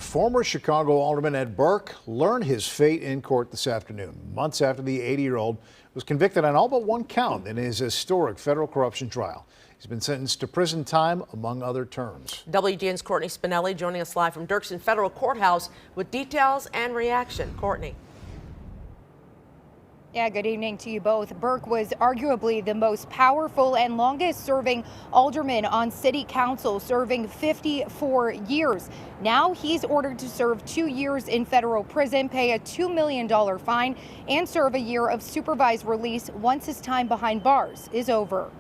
Former Chicago Alderman Ed Burke learned his fate in court this afternoon, months after the 80-year-old was convicted on all but one count in his historic federal corruption trial. He's been sentenced to prison time, among other terms. WGN's Courtney Spinelli joining us live from Dirksen Federal Courthouse with details and reaction. Courtney. Yeah, good evening to you both. Burke was arguably the most powerful and longest serving alderman on city council, serving 54 years. Now he's ordered to serve 2 years in federal prison, pay a $2 million fine, and serve a year of supervised release once his time behind bars is over.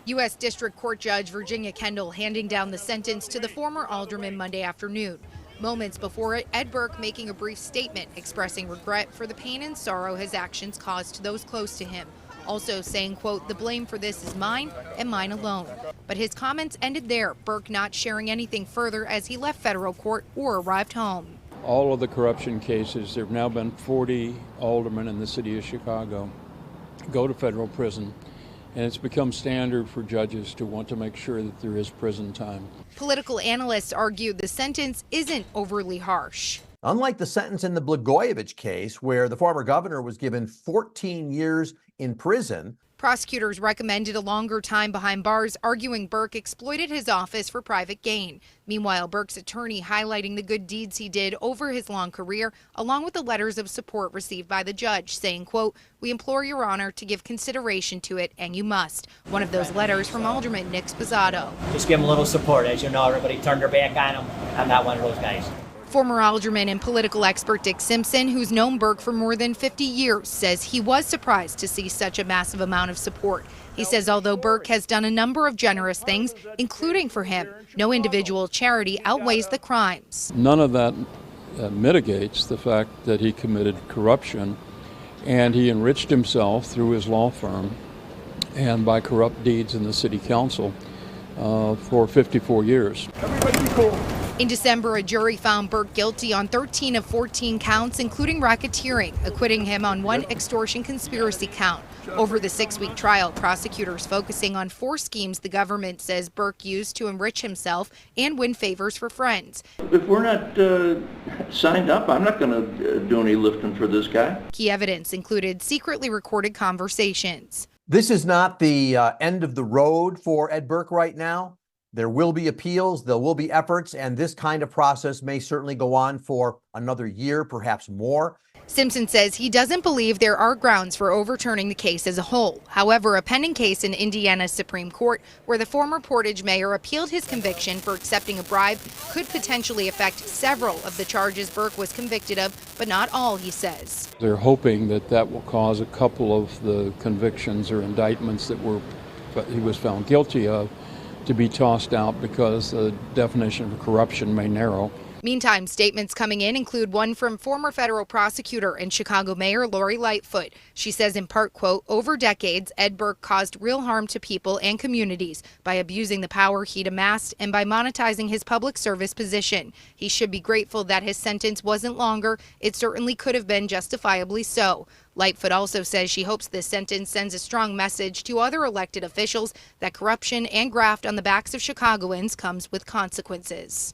U.S. District Court Judge Virginia Kendall handing down the sentence to the former alderman Monday afternoon. Moments before it, Ed Burke making a brief statement expressing regret for the pain and sorrow his actions caused to those close to him. Also saying, quote, "The blame for this is mine and mine alone." But his comments ended there, Burke not sharing anything further as he left federal court or arrived home. All of the corruption cases, there have now been 40 aldermen in the city of Chicago go to federal prison. And it's become standard for judges to want to make sure that there is prison time. Political analysts argue the sentence isn't overly harsh. Unlike the sentence in the Blagojevich case, where the former governor was given 14 years in prison, prosecutors recommended a longer time behind bars, arguing Burke exploited his office for private gain. Meanwhile, Burke's attorney highlighting the good deeds he did over his long career, along with the letters of support received by the judge, saying, quote, "We implore your honor to give consideration to it, and you must." One of those letters from Alderman Nick Sposato. Just give him a little support. As you know, everybody turned their back on him. I'm not one of those guys. Former alderman and political expert Dick Simpson, who's known Burke for more than 50 years, says he was surprised to see such a massive amount of support. He says although Burke has done a number of generous things, including for him, no individual charity outweighs the crimes. None of that mitigates the fact that he committed corruption, and he enriched himself through his law firm and by corrupt deeds in the city council for 54 years. Everybody be cool. In December, a jury found Burke guilty on 13 of 14 counts, including racketeering, acquitting him on one extortion conspiracy count. Over the 6-week trial, prosecutors focusing on 4 schemes the government says Burke used to enrich himself and win favors for friends. If we're not signed up, I'm not going to do any lifting for this guy. Key evidence included secretly recorded conversations. this is not the end of the road for Ed Burke right now. There will be appeals, there will be efforts, and this kind of process may certainly go on for another year, perhaps more. Simpson says he doesn't believe there are grounds for overturning the case as a whole. However, a pending case in Indiana's Supreme Court where the former Portage mayor appealed his conviction for accepting a bribe could potentially affect several of the charges Burke was convicted of, but not all, he says. They're hoping that that will cause a couple of the convictions or indictments that he was found guilty of to be tossed out because the definition of corruption may narrow. Meantime, statements coming in include one from former federal prosecutor and Chicago Mayor Lori Lightfoot. She says in part, quote, "Over decades, Ed Burke caused real harm to people and communities by abusing the power he'd amassed and by monetizing his public service position. He should be grateful that his sentence wasn't longer. It certainly could have been justifiably so." Lightfoot also says she hopes this sentence sends a strong message to other elected officials that corruption and graft on the backs of Chicagoans comes with consequences.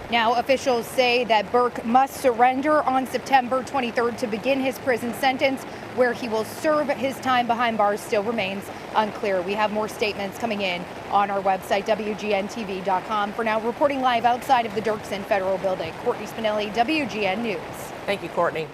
Now, officials say that Burke must surrender on September 23rd to begin his prison sentence. Where he will serve his time behind bars still remains unclear. We have more statements coming in on our website, WGNTV.com. For now, reporting live outside of the Dirksen Federal Building, Courtney Spinelli, WGN News. Thank you, Courtney.